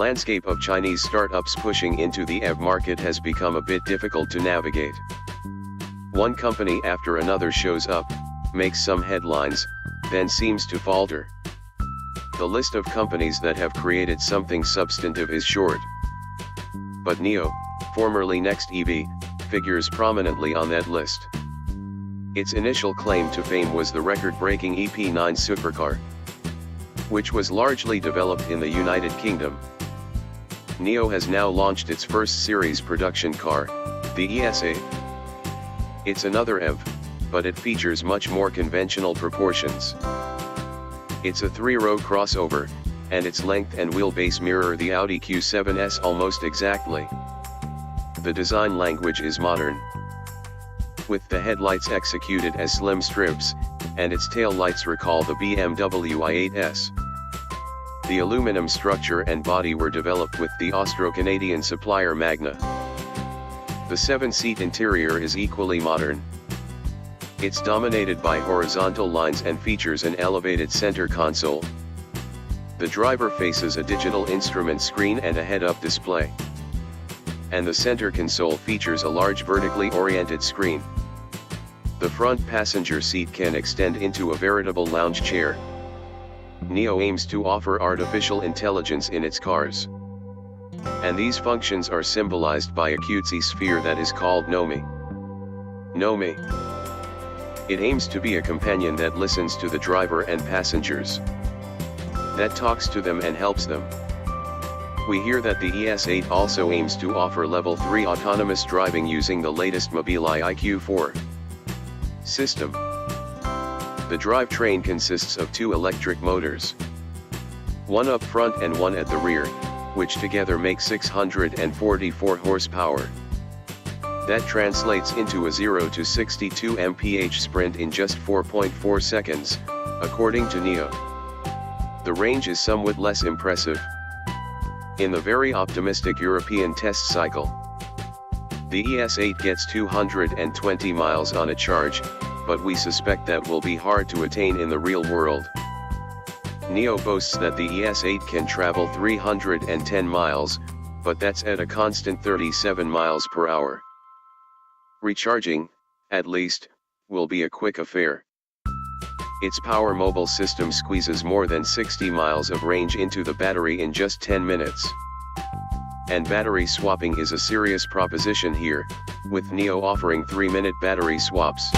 landscape of Chinese startups pushing into the EV market has become a bit difficult to navigate. One company after another shows up, makes some headlines, then seems to falter. The list of companies that have created something substantive is short. But Nio, formerly NextEV, figures prominently on that list. Its initial claim to fame was the record-breaking EP9 supercar, which was largely developed in the United Kingdom. Nio has now launched its first series production car, the ES8. It's another EV, but it features much more conventional proportions. It's a 3-row crossover, and its length and wheelbase mirror the Audi Q7's almost exactly. The design language is modern, with the headlights executed as slim strips, and its tail lights recall the BMW i8's. The aluminum structure and body were developed with the Austro-Canadian supplier Magna. The 7-seat interior is equally modern. It's dominated by horizontal lines and features an elevated center console. The driver faces a digital instrument screen and a head-up display. And the center console features a large vertically oriented screen. The front passenger seat can extend into a veritable lounge chair. Nio aims to offer artificial intelligence in its cars. And these functions are symbolized by a cutesy sphere that is called Nomi. Nomi. It aims to be a companion that listens to the driver and passengers, that talks to them and helps them. We hear that the ES8 also aims to offer Level 3 autonomous driving using the latest Mobileye IQ4 system. The drivetrain consists of 2 electric motors, one up front and one at the rear, which together make 644 horsepower. That translates into a 0 to 62 mph sprint in just 4.4 seconds, according to Nio. The range is somewhat less impressive. In the very optimistic European test cycle, the ES8 gets 220 miles on a charge, but we suspect that will be hard to attain in the real world. Nio boasts that the ES8 can travel 310 miles, but that's at a constant 37 miles per hour. Recharging, at least, will be a quick affair. Its power mobile system squeezes more than 60 miles of range into the battery in just 10 minutes. And battery swapping is a serious proposition here, with Nio offering 3-minute battery swaps.